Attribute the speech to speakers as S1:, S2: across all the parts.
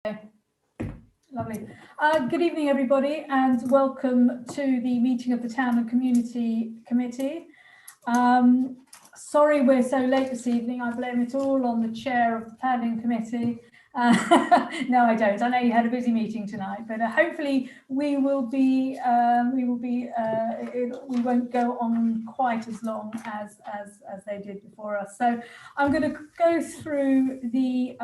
S1: Lovely. Good evening, everybody, and welcome to the meeting of the Town and Community Committee. Sorry we're so late this evening. I blame it all on the chair of the Planning Committee. No, I don't. I know you had a busy meeting tonight, but hopefully we won't go on quite as long as they did before us. So I'm going to go through the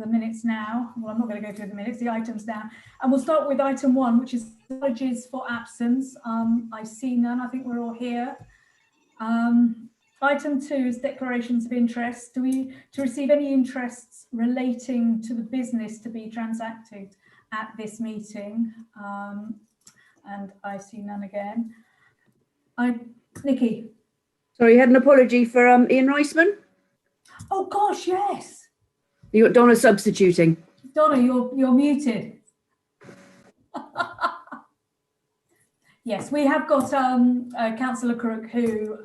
S1: minutes now. Well, I'm not going to go through the minutes, the items now, and we'll start with item 1, which is apologies for absence. I see none. I think we're all here. Item 2 is declarations of interest. To receive any interests relating to the business to be transacted at this meeting, and I see none again. Nikki.
S2: Sorry, you had an apology for Ian Reisman?
S1: Oh gosh, yes.
S2: You got Donna substituting.
S1: Donna, you're muted. Yes, we have got Councillor Crook, who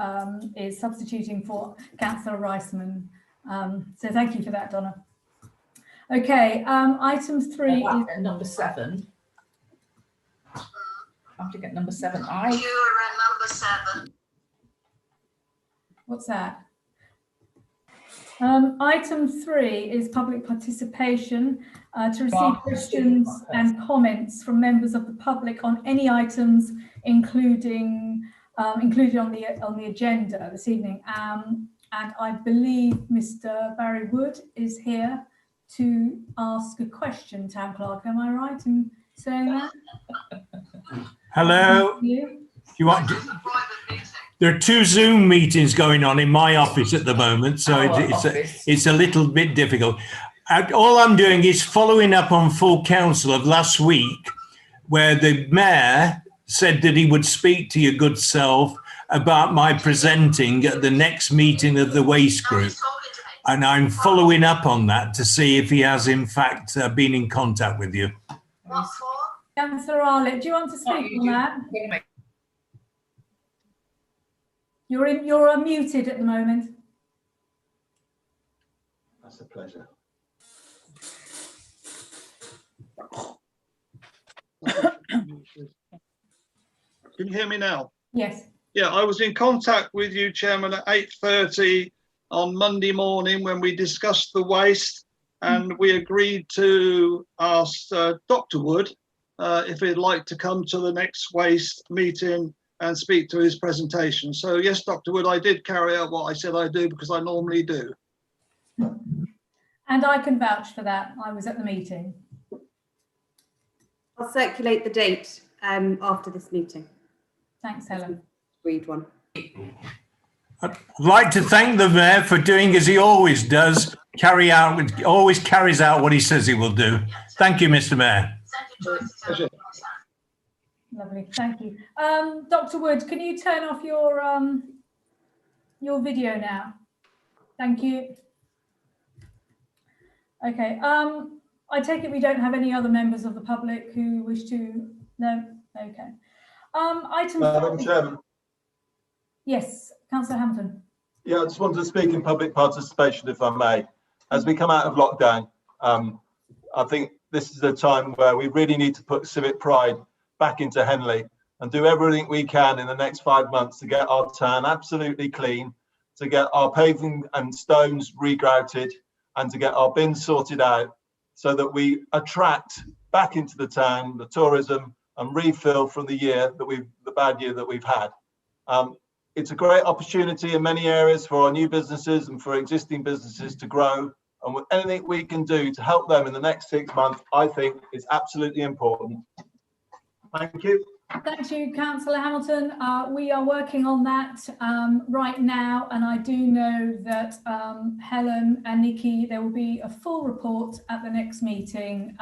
S1: is substituting for Councillor Reisman. So thank you for that, Donna. Okay, item 3 is
S3: number 7. I have to get number 7.
S4: You are at number 7.
S1: What's that? Item 3 is public participation to receive questions and comments from members of the public on any items included on the agenda this evening. And I believe Mr. Barry Wood is here to ask a question, Town Clerk. Am I right in saying that?
S5: Hello. You want to, there are 2 Zoom meetings going on in my office at the moment, so it's a little bit difficult. All I'm doing is following up on full council of last week, where the mayor said that he would speak to your good self about my presenting at the next meeting of the waste group. And I'm following up on that to see if he has in fact been in contact with you.
S4: What for?
S1: Councillor Arlett, do you want to speak on that? You're unmuted at the moment.
S6: That's a pleasure. Can you hear me now?
S1: Yes.
S6: Yeah, I was in contact with you, Chairman, at 8:30 on Monday morning when we discussed the waste, and we agreed to ask Dr. Wood if he'd like to come to the next waste meeting and speak to his presentation. So yes, Dr. Wood, I did carry out what I said I do, because I normally do.
S1: And I can vouch for that. I was at the meeting.
S2: I'll circulate the date after this meeting.
S1: Thanks, Helen.
S2: Read one.
S5: I'd like to thank the mayor for doing as he always does, always carries out what he says he will do. Thank you, Mr. Mayor.
S6: Pleasure.
S1: Lovely, thank you. Dr. Wood, can you turn off your video now? Thank you. Okay, I take it we don't have any other members of the public who wish to, no? Okay. Item
S7: Madam Chairman.
S1: Yes, Councillor Hampton.
S7: Yeah, I just wanted to speak in public participation, if I may. As we come out of lockdown, I think this is a time where we really need to put civic pride back into Henley and do everything we can in the next 5 months to get our town absolutely clean, to get our paving and stones regrouted, and to get our bins sorted out so that we attract back into the town the tourism and refill from the bad year that we've had. It's a great opportunity in many areas for our new businesses and for existing businesses to grow. And with anything we can do to help them in the next 6 months, I think is absolutely important. Thank you.
S1: Thank you, Councillor Hamilton. We are working on that right now, and I do know that Helen and Nikki, there will be a full report at the next meeting.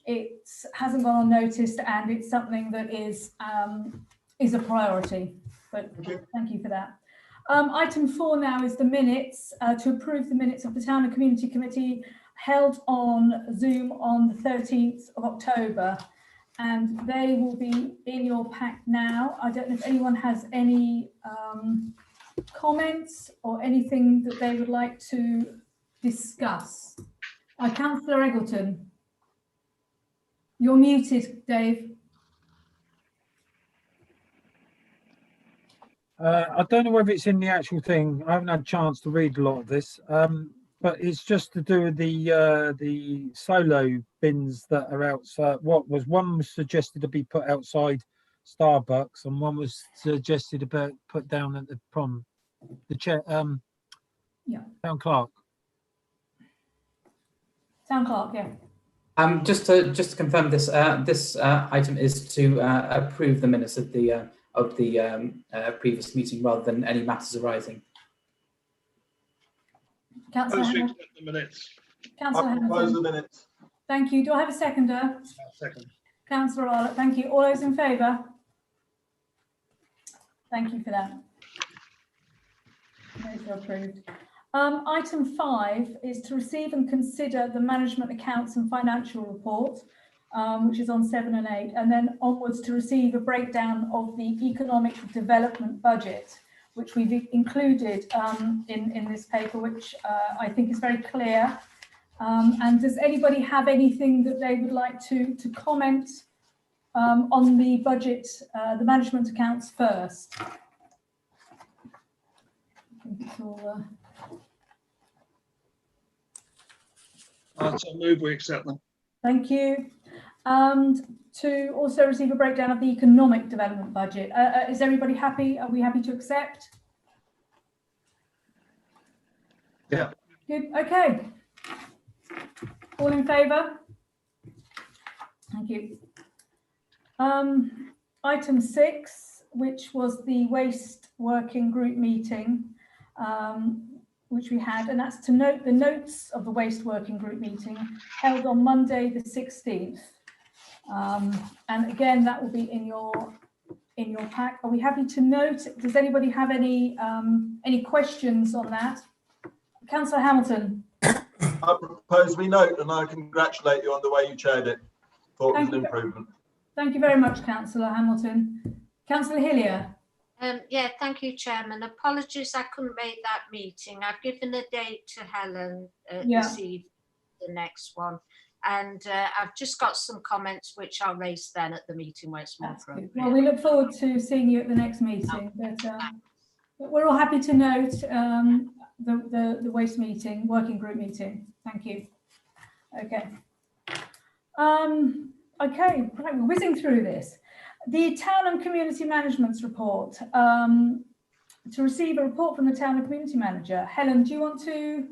S1: It hasn't gone unnoticed, and it's something that is a priority. But thank you for that. Item 4 now is the minutes, to approve the minutes of the Town and Community Committee held on Zoom on the 13th of October. And they will be in your pack now. I don't know if anyone has any comments or anything that they would like to discuss. Councillor Eggleton. You're muted, Dave.
S8: I don't know whether it's in the actual thing. I haven't had a chance to read a lot of this, but it's just to do with the solo bins that are outside. One was suggested to be put outside Starbucks, and one was suggested to be put down at the prom. The chair,
S1: Yeah.
S8: Town clerk.
S1: Town clerk, yeah.
S9: Just to confirm this, this item is to approve the minutes of the previous meeting rather than any matters arising.
S1: Councillor
S6: Propose to
S1: Hamilton.
S6: accept the minutes.
S1: Councillor
S7: I propose the
S1: Hamilton.
S7: minutes.
S1: Thank you. Do I have a seconder?
S6: Second.
S1: Councillor Arlott, thank you. All those in favour? Thank you for that. Those are approved. Item 5 is to receive and consider the management accounts and financial report, which is on 7 and 8, and then onwards to receive a breakdown of the economic development budget, which we've included in this paper, which I think is very clear. And does anybody have anything that they would like to comment on the budget, the management accounts first? I think it's all,
S6: So move we accept them.
S1: thank you. And to also receive a breakdown of the economic development budget. Is everybody happy? Are we happy to accept?
S6: Yeah.
S1: Good, okay. All in favour? Thank you. Item 6, which was the waste working group meeting, which we had, and that's to note the notes of the waste working group meeting held on Monday the 16th. And again, that will be in your pack. Are we happy to note? Does anybody have any questions on that? Councillor Hamilton.
S7: I propose we note, and I congratulate you on the way you chaired it. Thought it was an improvement.
S1: Thank you very much, Councillor Hamilton. Councillor Hillier.
S4: Yeah, thank you, Chairman. Apologies, I couldn't make that meeting. I've given a date to Helen this evening, the next one. And I've just got some comments which I'll raise then at the meeting where it's more appropriate.
S1: Well, we look forward to seeing you at the next meeting. But we're all happy to note the waste meeting, working group meeting. Thank you. Okay. Okay, right, we're whizzing through this. The Town and Community Management's report. To receive a report from the Town and Community Manager. Helen, do you want to?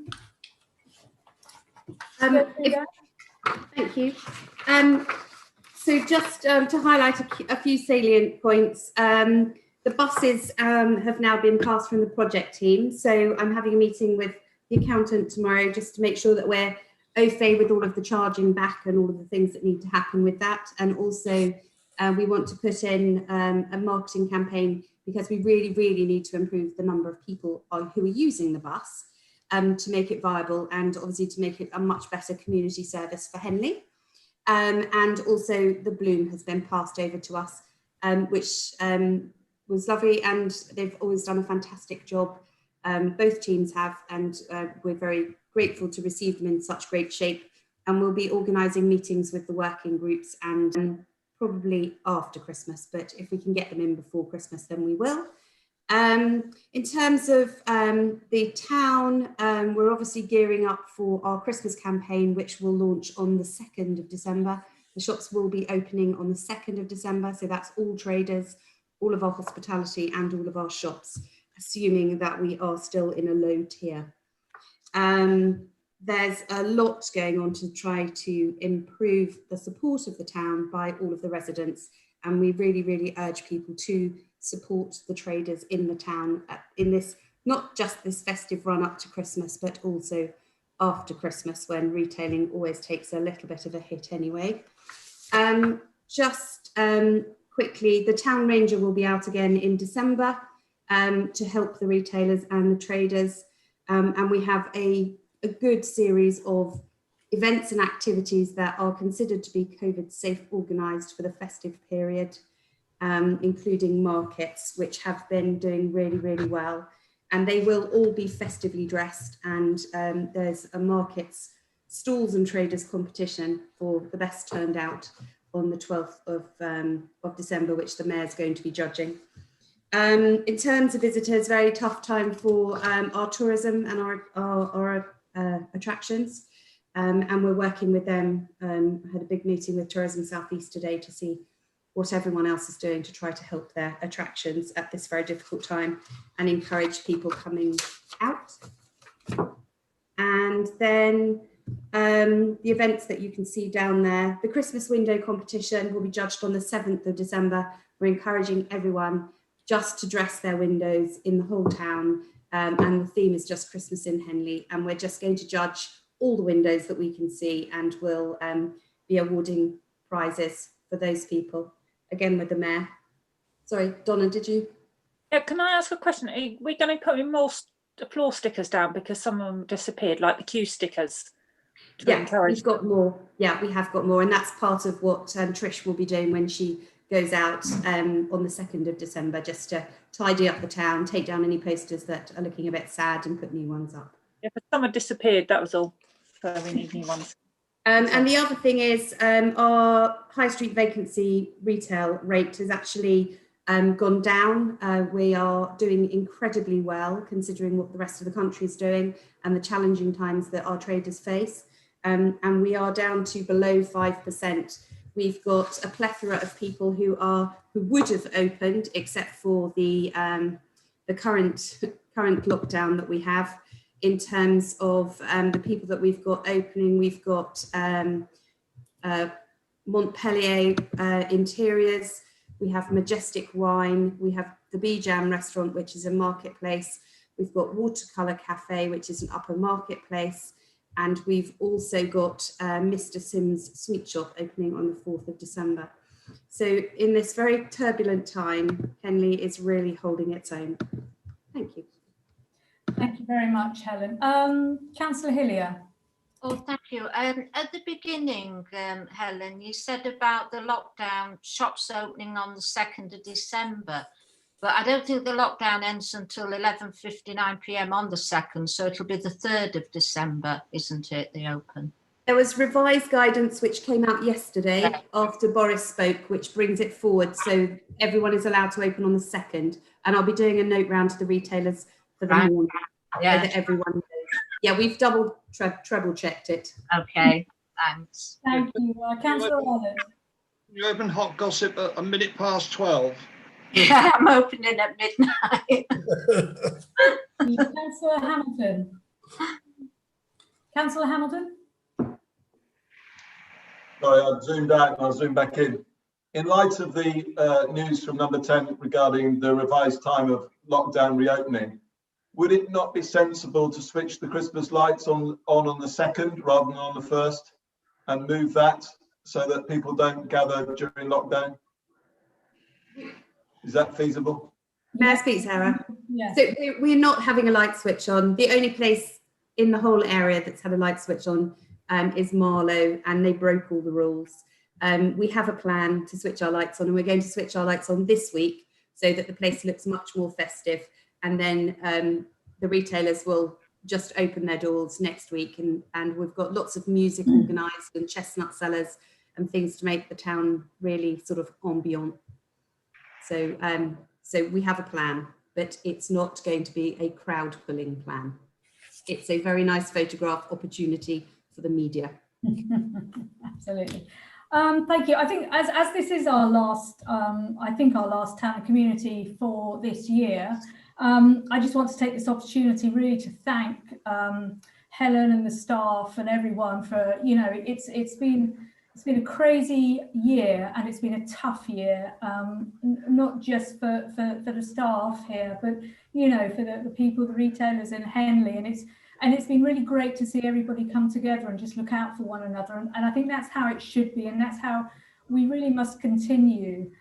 S2: Thank you. So just to highlight a few salient points, the buses have now been passed from the project team. So I'm having a meeting with the accountant tomorrow just to make sure that we're au fait with all of the charging back and all of the things that need to happen with that. And also we want to put in a marketing campaign because we really need to improve the number of people who are using the bus to make it viable and obviously to make it a much better community service for Henley. And also the Bloom has been passed over to us, which was lovely, and they've always done a fantastic job. Both teams have, and we're very grateful to receive them in such great shape. And we'll be organising meetings with the working groups and probably after Christmas, but if we can get them in before Christmas, then we will. In terms of the town, we're obviously gearing up for our Christmas campaign, which will launch on the 2nd of December. The shops will be opening on the 2nd of December, so that's all traders, all of our hospitality and all of our shops, assuming that we are still in a low tier. There's a lot going on to try to improve the support of the town by all of the residents, and we really urge people to support the traders in the town in this, not just this festive run up to Christmas, but also after Christmas when retailing always takes a little bit of a hit anyway. Quickly, the Town Ranger will be out again in December to help the retailers and the traders. And we have a good series of events and activities that are considered to be COVID safe organised for the festive period, including markets, which have been doing really well. And they will all be festively dressed, and there's a markets stalls and traders competition for the best turned out on the 12th of December, which the Mayor's going to be judging. In terms of visitors, very tough time for our tourism and our attractions. And we're working with them. I had a big meeting with Tourism South East today to see what everyone else is doing to try to help their attractions at this very difficult time and encourage people coming out. And then the events that you can see down there, the Christmas window competition will be judged on the 7th of December. We're encouraging everyone just to dress their windows in the whole town. And the theme is just Christmas in Henley. And we're just going to judge all the windows that we can see, and we'll be awarding prizes for those people, again with the Mayor. Sorry, Donna, did you?
S10: Yeah, can I ask a question? Are we going to put in more floor stickers down because some of them disappeared, like the queue stickers?
S2: Yeah, we've got more. Yeah, we have got more, and that's part of what Trish will be doing when she goes out on the 2nd of December, just to tidy up the town, take down any posters that are looking a bit sad and put new ones up.
S10: Yeah, but some had disappeared, that was all. So we need new ones.
S2: And the other thing is our high street vacancy retail rate has actually gone down. We are doing incredibly well considering what the rest of the country is doing and the challenging times that our traders face. And we are down to below 5%. We've got a plethora of people who would have opened, except for the current lockdown that we have. In terms of the people that we've got opening, we've got Montpellier Interiors, we have Majestic Wine, we have the Bee Jam restaurant, which is a marketplace, we've got Watercolour Cafe, which is an upper marketplace, and we've also got Mr. Sims Sweet Shop opening on the 4th of December. So in this very turbulent time, Henley is really holding its own. Thank you.
S1: Thank you very much, Helen. Councillor Hillier.
S4: Oh, thank you. At the beginning, Helen, you said about the lockdown, shops opening on the 2nd of December, but I don't think the lockdown ends until 11:59 p.m. on the 2nd, so it'll be the 3rd of December, isn't it, they open?
S2: There was revised guidance which came out yesterday after Boris spoke, which brings it forward, so everyone is allowed to open on the 2nd, and I'll be doing a note round to the retailers for the morning, so that everyone knows. Yeah, we've treble checked it.
S4: Okay, thanks.
S1: Thank you, Councillor Allen.
S6: You open Hot Gossip at 12:minutes.
S4: Yeah, I'm opening at midnight.
S1: Councillor Hamilton. Councillor Hamilton.
S7: Sorry, I zoomed out and I'll zoom back in. In light of the news from Number 10 regarding the revised time of lockdown reopening, would it not be sensible to switch the Christmas lights on the 2nd rather than on the 1st and move that so that people don't gather during lockdown? Is that feasible?
S2: May I speak, Sarah?
S1: Yes.
S2: So we're not having a light switch on. The only place in the whole area that's had a light switch on is Marlow, and they broke all the rules. We have a plan to switch our lights on, and we're going to switch our lights on this week so that the place looks much more festive. And then the retailers will just open their doors next week, and we've got lots of music organised and chestnut sellers and things to make the town really sort of ambient. So, so we have a plan, but it's not going to be a crowd pulling plan. It's a very nice photograph opportunity for the media.
S1: Absolutely. Thank you. I think as this is our last, our last town and community for this year, I just want to take this opportunity really to thank Helen and the staff and everyone for, it's been a crazy year, and it's been a tough year, not just for the staff here, but for the people, the retailers in Henley, and it's been really great to see everybody come together and just look out for one another, and I think that's how it should be, and that's how we really must continue.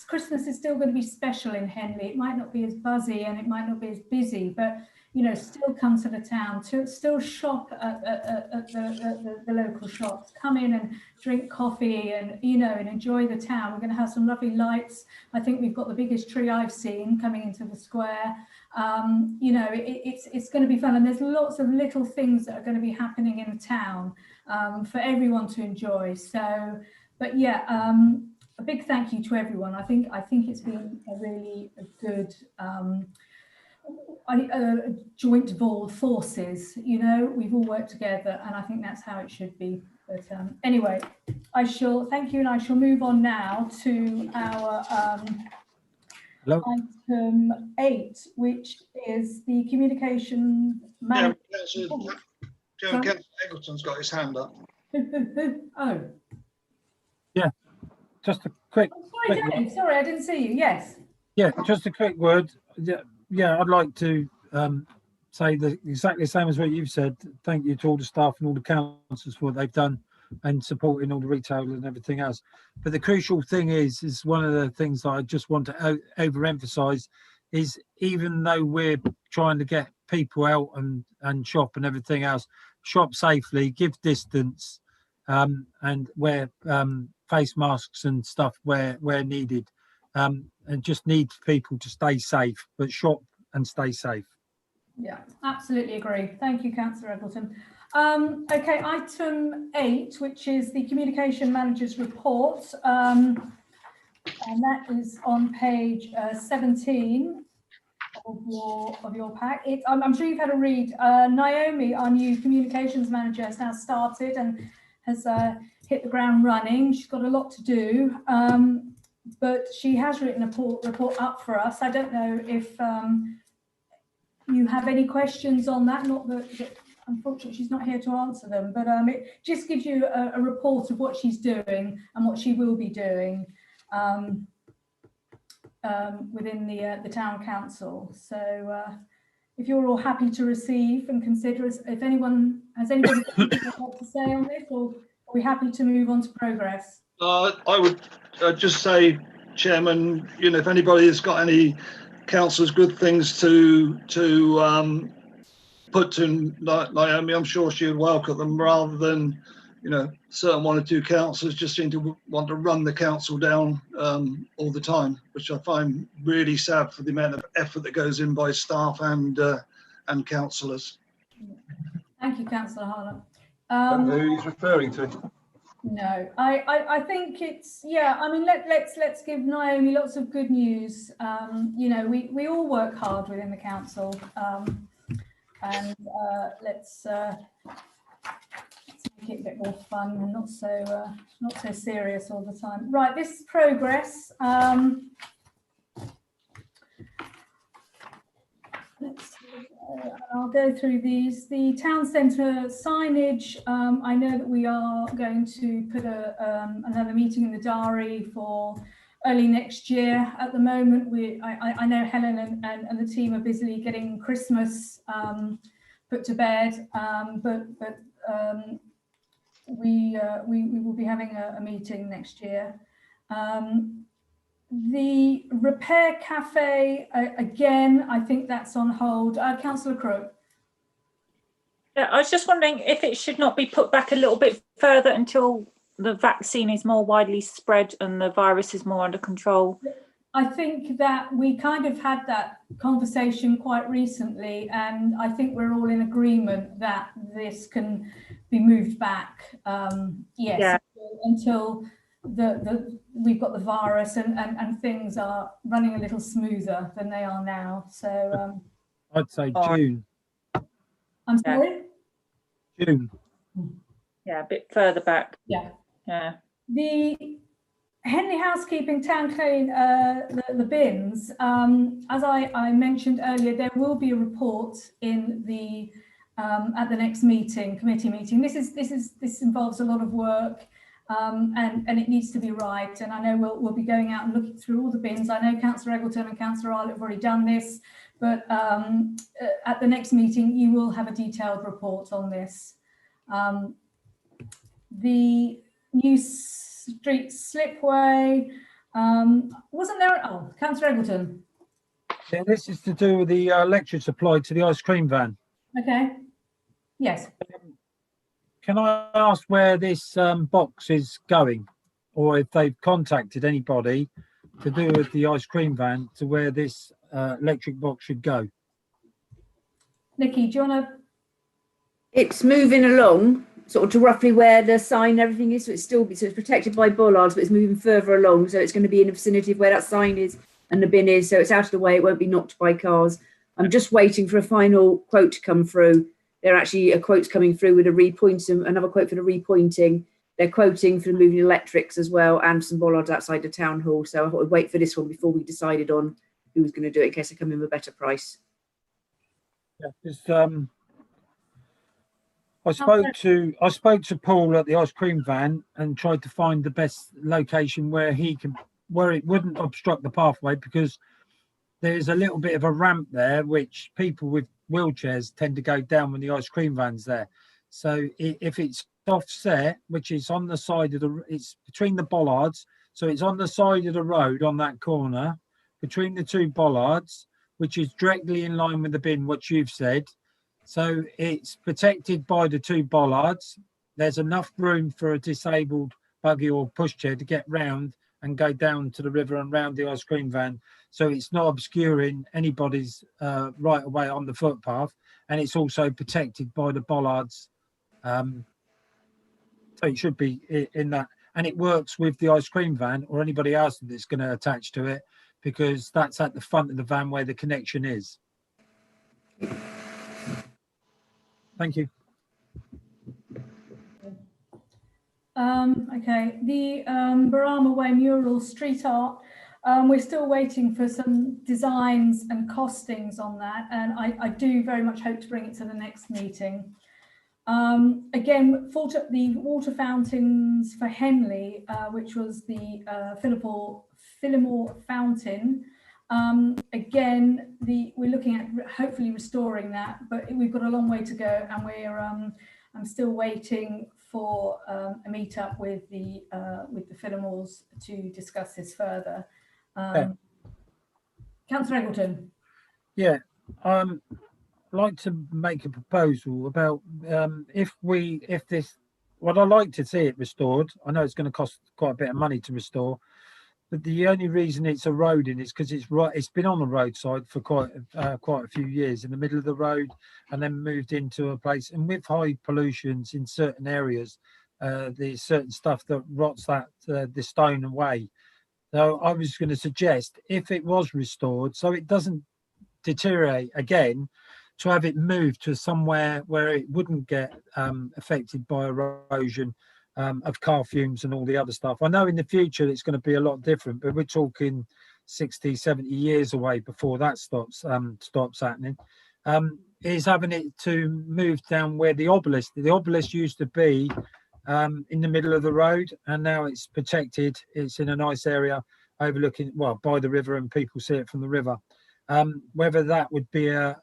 S1: Christmas is still going to be special in Henley. It might not be as buzzy and it might not be as busy, but still come to the town, to still shop at the local shops, come in and drink coffee and, and enjoy the town. We're going to have some lovely lights. I think we've got the biggest tree I've seen coming into the square. It's going to be fun. And there's lots of little things that are going to be happening in the town for everyone to enjoy. So, but yeah, a big thank you to everyone. I think it's been a really good joint forces. We've all worked together, and I think that's how it should be. But anyway, I shall thank you, and I shall move on now to our item 8, which is the communication manager.
S6: Councillor Eggleton's got his hand up.
S1: Oh.
S8: Yeah, just a quick.
S1: Sorry, Dave. Sorry, I didn't see you. Yes.
S8: Yeah, just a quick word. Yeah, I'd like to say exactly the same as what you've said. Thank you to all the staff and all the councillors for what they've done and supporting all the retailers and everything else. But the crucial thing is one of the things that I just want to overemphasise is, even though we're trying to get people out and shop and everything else, shop safely, give distance, and wear face masks and stuff where needed, and just need people to stay safe, but shop and stay safe.
S1: Yeah, absolutely agree. Thank you, Councillor Eggleton. Okay, item 8, which is the communication manager's report, and that is on page 17 of your pack. I'm sure you've had a read. Naomi, our new communications manager, has now started and has hit the ground running. She's got a lot to do, but she has written a report up for us. I don't know if you have any questions on that. Not that unfortunately she's not here to answer them, but it just gives you a report of what she's doing and what she will be doing within the town council. So if you're all happy to receive and consider, if anyone has anything to say on this, or are we happy to move on to progress?
S6: I would just say, Chairman, if anybody has got any councillors good things to put to Naomi, I'm sure she would welcome them, rather than certain 1 or 2 councillors just seem to want to run the council down all the time, which I find really sad for the amount of effort that goes in by staff and councillors.
S1: Thank you, Councillor Harlow.
S7: Who he's referring to?
S1: No, I think it's, yeah, I mean, let's give Naomi lots of good news. We all work hard within the council, and let's make it a bit more fun and not so serious all the time. Right, this is progress. I'll go through these. The town centre signage, I know that we are going to put another meeting in the diary for early next year. At the moment, I know Helen and the team are busily getting Christmas put to bed, but we will be having a meeting next year. The repair cafe, again, I think that's on hold. Councillor Crook.
S10: Yeah, I was just wondering if it should not be put back a little bit further until the vaccine is more widely spread and the virus is more under control.
S1: I think that we kind of had that conversation quite recently, and I think we're all in agreement that this can be moved back. Yes, yeah. Until we've got the virus and things are running a little smoother than they are now. So
S8: I'd say June.
S1: I'm sorry?
S8: June.
S10: Yeah, a bit further back.
S1: Yeah.
S10: Yeah.
S1: The Henley Housekeeping Town Clean, the bins, as I mentioned earlier, there will be a report in the at the next committee meeting. This involves a lot of work, and it needs to be right. And I know we'll be going out and looking through all the bins. I know Councillor Eggleton and Councillor Arlett have already done this, but at the next meeting you will have a detailed report on this. The new street slipway, wasn't there? Oh, Councillor Eggleton.
S8: Yeah, this is to do with the electric supply to the ice cream van.
S1: Okay. Yes.
S8: Can I ask where this box is going, or if they've contacted anybody to do with the ice cream van to where this electric box should go?
S1: Nikki, do you want to?
S11: It's moving along, sort of to roughly where the sign and everything is. So it's protected by bollards, but it's moving further along. So it's going to be in the vicinity of where that sign is and the bin is. So it's out of the way. It won't be knocked by cars. I'm just waiting for a final quote to come through. There actually a quote's coming through with a repointing, another quote for the repointing. They're quoting for the moving electrics as well, and some bollards outside the town hall. So I thought we'd wait for this one before we decided on who was going to do it in case they come in with a better price.
S8: Yeah, I spoke to Paul at the ice cream van and tried to find the best location where it wouldn't obstruct the pathway, because there's a little bit of a ramp there which people with wheelchairs tend to go down when the ice cream van's there. So if it's offset, which is on the side of it's between the bollards, so it's on the side of the road on that corner between the two bollards, which is directly in line with the bin, what you've said. So it's protected by the two bollards. There's enough room for a disabled buggy or pushchair to get round and go down to the river and round the ice cream van. So it's not obscuring anybody's right away on the footpath. And it's also protected by the bollards. So it should be in that. And it works with the ice cream van or anybody else that's going to attach to it, because that's at the front of the van where the connection is. Thank you.
S1: Okay, the Barama Way mural street art, we're still waiting for some designs and costings on that, and I do very much hope to bring it to the next meeting. Again, the water fountains for Henley, which was the Phillimore fountain. Again, we're looking at hopefully restoring that, but we've got a long way to go, and I'm still waiting for a meetup with the Phillimores to discuss this further. Councillor Eggleton.
S8: Yeah, I'd like to make a proposal about what I'd like to see it restored. I know it's going to cost quite a bit of money to restore, but the only reason it's eroding is because it's been on the roadside for quite a few years, in the middle of the road, and then moved into a place. And with high pollutions in certain areas, there's certain stuff that rots the stone away. So I was going to suggest, if it was restored, so it doesn't deteriorate again, to have it moved to somewhere where it wouldn't get affected by erosion of car fumes and all the other stuff. I know in the future it's going to be a lot different, but we're talking 60, 70 years away before that stops happening. Is having it to move down where the obelisk used to be, in the middle of the road, and now it's protected. It's in a nice area overlooking, well, by the river, and people see it from the river. Whether that would be a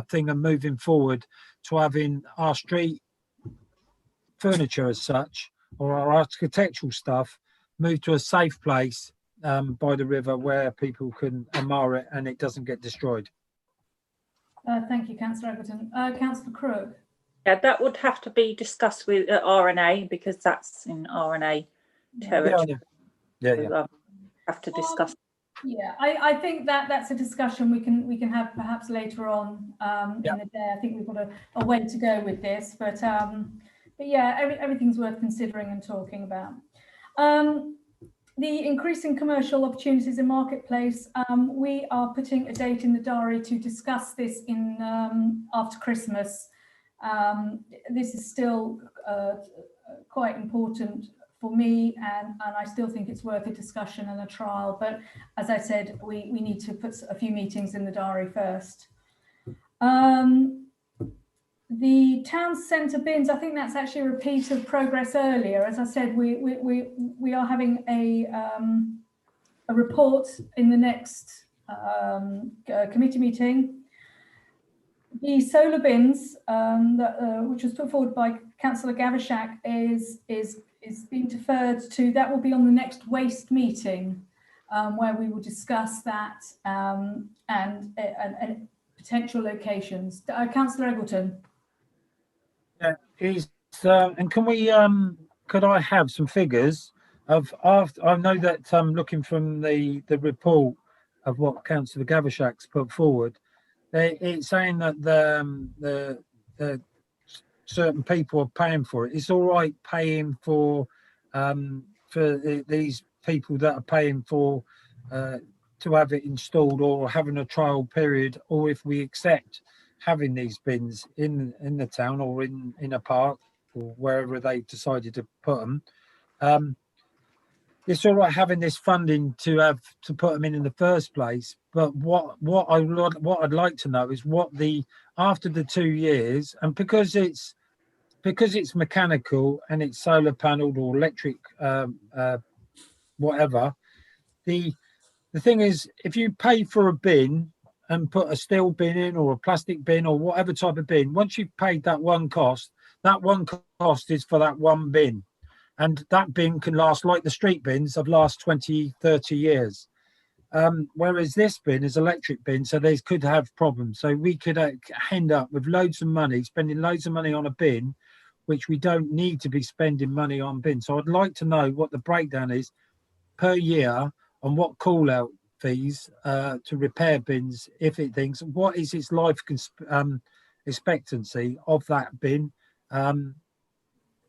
S8: thing of moving forward to having our street furniture as such, or our architectural stuff, moved to a safe place by the river where people can admire it and it doesn't get destroyed.
S1: Thank you, Councillor Eggleton. Councillor Crook.
S10: Yeah, that would have to be discussed with RNA, because that's in RNA territory.
S8: Yeah.
S10: Have to discuss.
S1: Yeah, I think that's a discussion we can have perhaps later on in the day. I think we've got a way to go with this, but yeah, everything's worth considering and talking about. The increasing commercial opportunities in marketplace, we are putting a date in the diary to discuss this in after Christmas. This is still quite important for me, and I still think it's worth a discussion and a trial, but as I said, we need to put a few meetings in the diary first. The town centre bins, I think that's actually a repeat of progress earlier. As I said, we are having a report in the next committee meeting. The solar bins, which was put forward by Councillor Gavishak, is being deferred to, that will be on the next waste meeting. where we will discuss that and potential locations. Councillor Eggleton.
S8: Yeah, and can we could I have some figures of after? I know that looking from the report of what Councillor Gavashak's put forward, it's saying that the certain people are paying for it. It's all right paying for these people that are paying for to have it installed or having a trial period, or if we accept having these bins in the town or in a park or wherever they decided to put them. It's all right having this funding to put them in the first place, but what I'd like to know is what after the 2 years, and because it's mechanical and it's solar panelled or electric, whatever. The thing is, if you pay for a bin and put a steel bin in or a plastic bin or whatever type of bin, once you've paid that one cost is for that one bin. And that bin can last, like the street bins, have last 20, 30 years. Whereas this bin is electric bin, so they could have problems. So we could end up with loads of money, spending loads of money on a bin, which we don't need to be spending money on bins. So I'd like to know what the breakdown is per year on what call out fees to repair bins, if it thinks, what is its life expectancy of that bin,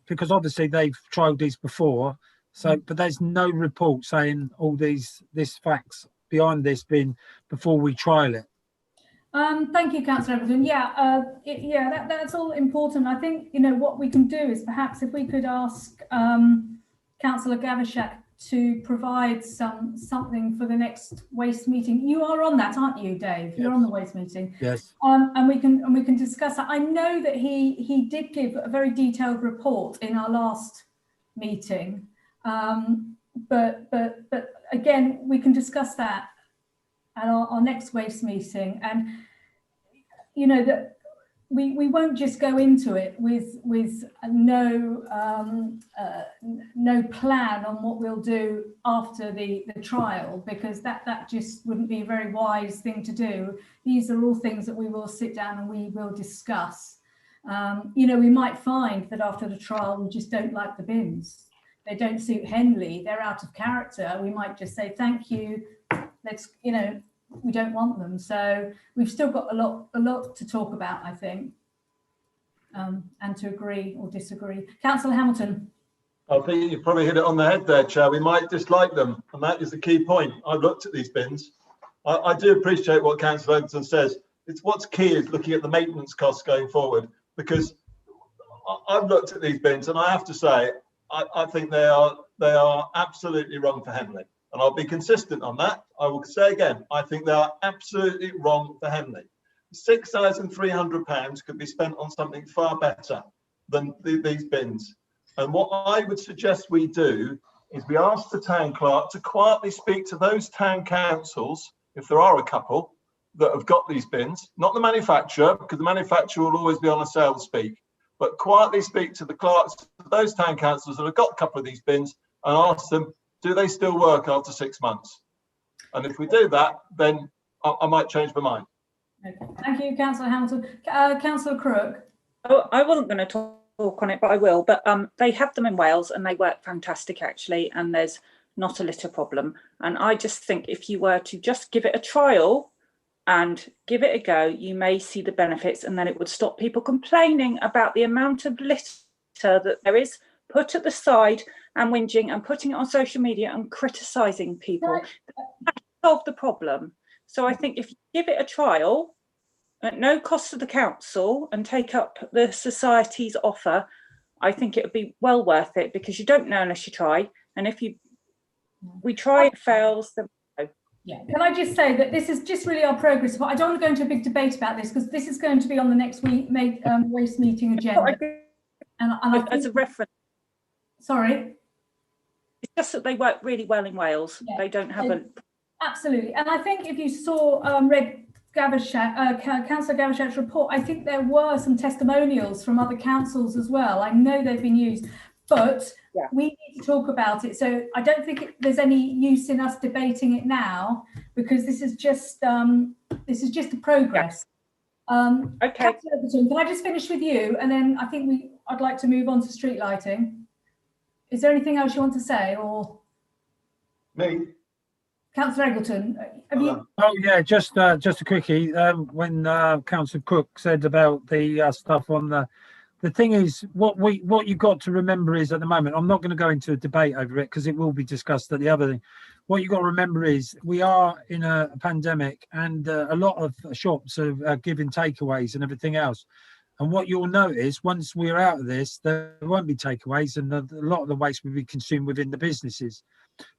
S8: because obviously they've trialled these before, so but there's no report saying all this facts behind this bin before we trial it.
S1: Thank you, Councillor Eggleton. That's all important. I think, what we can do is perhaps if we could ask Councillor Gavashak to provide something for the next waste meeting. You are on that, aren't you, Dave? Yes. You're on the waste meeting.
S8: Yes.
S1: And we can discuss that. I know that he did give a very detailed report in our last meeting, but again, we can discuss that at our next waste meeting. And that we won't just go into it with no plan on what we'll do after the trial, because that just wouldn't be a very wise thing to do. These are all things that we will sit down and we will discuss. We might find that after the trial we just don't like the bins. They don't suit Henley. They're out of character. We might just say thank you. Let's we don't want them. So we've still got a lot to talk about, I think, and to agree or disagree. Councillor Hamilton.
S7: I think you probably hit it on the head there, Chair. We might dislike them, and that is the key point. I've looked at these bins. I do appreciate what Councillor Eggleton says. It's what's key is looking at the maintenance costs going forward, because I've looked at these bins and I have to say, I think they are absolutely wrong for Henley. And I'll be consistent on that. I will say again, I think they are absolutely wrong for Henley. £6,300 could be spent on something far better than these bins. And what I would suggest we do is we ask the town clerk to quietly speak to those town councils, if there are a couple, that have got these bins, not the manufacturer, because the manufacturer will always be on a sales speak, but quietly speak to the clerks, those town councils that have got a couple of these bins, and ask them, do they still work after 6 months? And if we do that, then I might change my mind.
S1: Okay. Thank you, Councillor Hamilton. Councillor Crook.
S10: Oh, I wasn't going to talk on it, but I will. But they have them in Wales and they work fantastic, actually, and there's not a litter problem. And I just think if you were to just give it a trial and give it a go, you may see the benefits, and then it would stop people complaining about the amount of litter that there is put at the side and whinging and putting it on social media and criticising people. That solve the problem. So I think if you give it a trial at no cost to the council and take up the society's offer, I think it would be well worth it, because you don't know unless you try. And if we try, it fails, then
S1: yeah. Can I just say that this is just really our progress. I don't want to go into a big debate about this, because this is going to be on the next week waste meeting agenda. And
S10: as a reference.
S1: Sorry.
S10: It's just that they work really well in Wales. Yeah. They don't have
S1: Absolutely. And I think if you saw Councillor Gavashak's report, I think there were some testimonials from other councils as well. I know they've been used. but
S10: Yeah.
S1: we need to talk about it. So I don't think there's any use in us debating it now, because this is just a progress.
S10: Okay.
S1: Councillor Everton, can I just finish with you, and then I think I'd like to move on to street lighting. Is there anything else you want to say, or
S7: Me?
S1: Councillor Eggleton? Have you?
S8: Oh yeah, just a quickie. When Councillor Cook said about the stuff on the thing is, what you've got to remember is, at the moment, I'm not going to go into a debate over it because it will be discussed at the other thing. What you've got to remember is we are in a pandemic, and a lot of shops are giving takeaways and everything else. And what you'll notice, once we're out of this, there won't be takeaways, and a lot of the waste will be consumed within the businesses.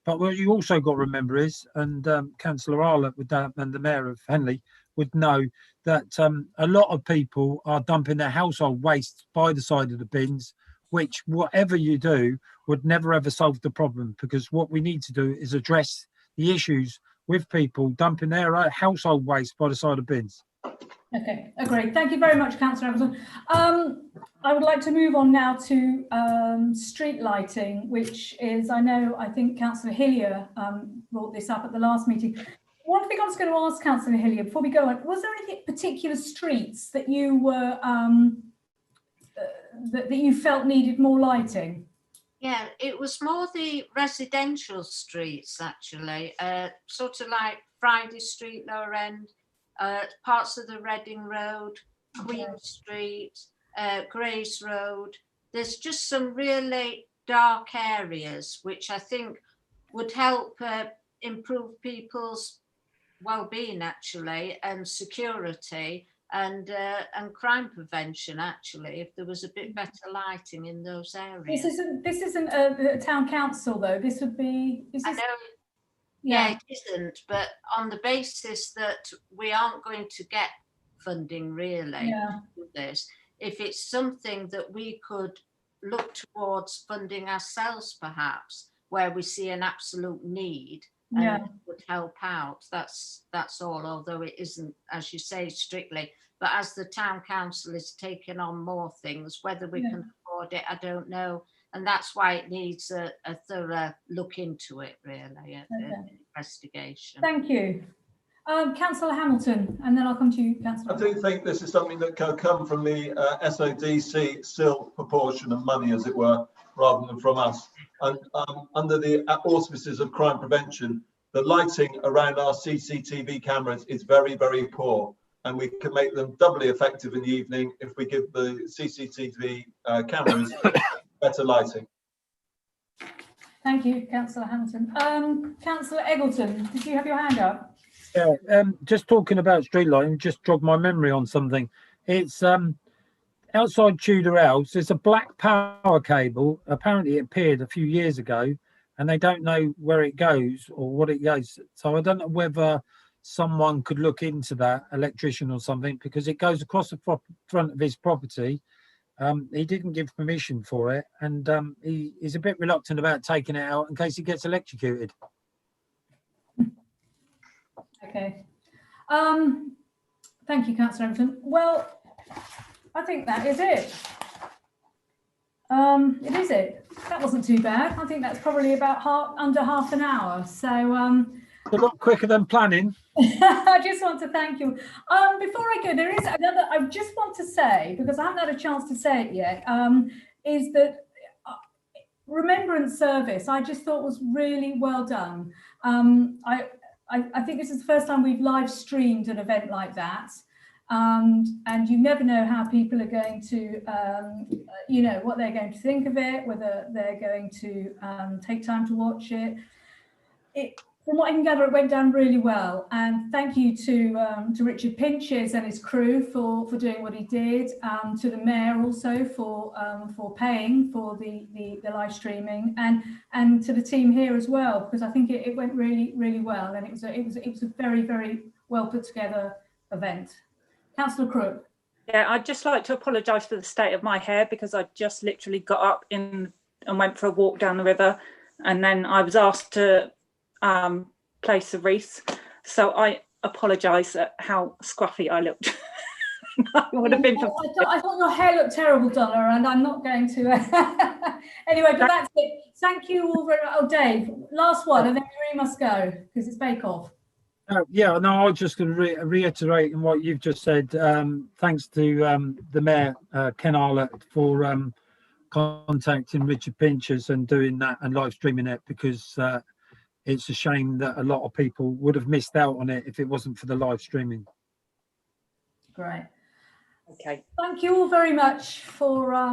S8: But what you also got to remember is, and Councillor Arlott would and the Mayor of Henley would know, that a lot of people are dumping their household waste by the side of the bins, which, whatever you do, would never ever solve the problem, because what we need to do is address the issues with people dumping their household waste by the side of bins.
S1: Okay, agreed. Thank you very much, Councillor Everton. I would like to move on now to street lighting, which is, I think Councillor Hillier brought this up at the last meeting. One thing I was going to ask Councillor Hillier before we go on, was there any particular streets that you were that you felt needed more lighting?
S4: Yeah, it was more the residential streets, actually, sort of like Friday Street, lower end, parts of the Reading Road, Queen Street, Grace Road. There's just some really dark areas which I think would help improve people's well-being, actually, and security, and crime prevention, actually, if there was a bit better lighting in those areas.
S1: This isn't a town council, though. This would be.
S4: I know. Yeah, it isn't, but on the basis that we aren't going to get funding really for this, if it's something that we could look towards funding ourselves, perhaps, where we see an absolute need and would help out, that's all, although it isn't, as you say, strictly. But as the town council is taking on more things, whether we can afford it, I don't know. And that's why it needs a thorough look into it, really, investigation.
S1: Thank you. Councillor Hamilton, and then I'll come to you, Councillor.
S7: I do think this is something that can come from the SODC still proportion of money, as it were, rather than from us. And under the auspices of crime prevention, the lighting around our CCTV cameras is very, very poor. And we can make them doubly effective in the evening if we give the CCTV cameras better lighting.
S1: Thank you, Councillor Hamilton. Councillor Eggleton, did you have your hand up?
S8: Yeah, just talking about street lighting, just jogged my memory on something. It's outside Tudor House. There's a black power cable. Apparently it appeared a few years ago, and they don't know where it goes or what it goes. So I don't know whether someone could look into that, electrician or something, because it goes across the front of his property. He didn't give permission for it, and he's a bit reluctant about taking it out in case he gets electrocuted.
S1: Okay. Thank you, Councillor Everton. Well, I think that is it. It is it. That wasn't too bad. I think that's probably about under half an hour. So
S8: a lot quicker than planning.
S1: I just want to thank you. Before I go, there is another, I just want to say, because I haven't had a chance to say it yet, is that Remembrance Service, I just thought was really well done. I think this is the first time we've live streamed an event like that. And you never know how people are going to, what they're going to think of it, whether they're going to take time to watch it. From what I can gather, it went down really well. And thank you to Richard Pinches and his crew for doing what he did. To the mayor also for paying for the live streaming, and to the team here as well, because I think it went really, really well. And it was a very, very well put together event. Councillor Crook.
S10: Yeah, I'd just like to apologise for the state of my hair, because I just literally got up and went for a walk down the river, and then I was asked to place a wreath, so I apologise at how scruffy I looked. I would have been.
S1: I thought your hair looked terrible, Donna, and I'm not going to. Anyway, but that's it. Thank you all very much. Oh, Dave, last one, and then we must go because it's Bake Off.
S8: Yeah, no, I was just going to reiterate in what you've just said. Thanks to the Mayor, Ken Arlott, for contacting Richard Pinchers and doing that and live streaming it, because it's a shame that a lot of people would have missed out on it if it wasn't for the live streaming.
S1: Great.
S10: Okay.
S1: Thank you all very much for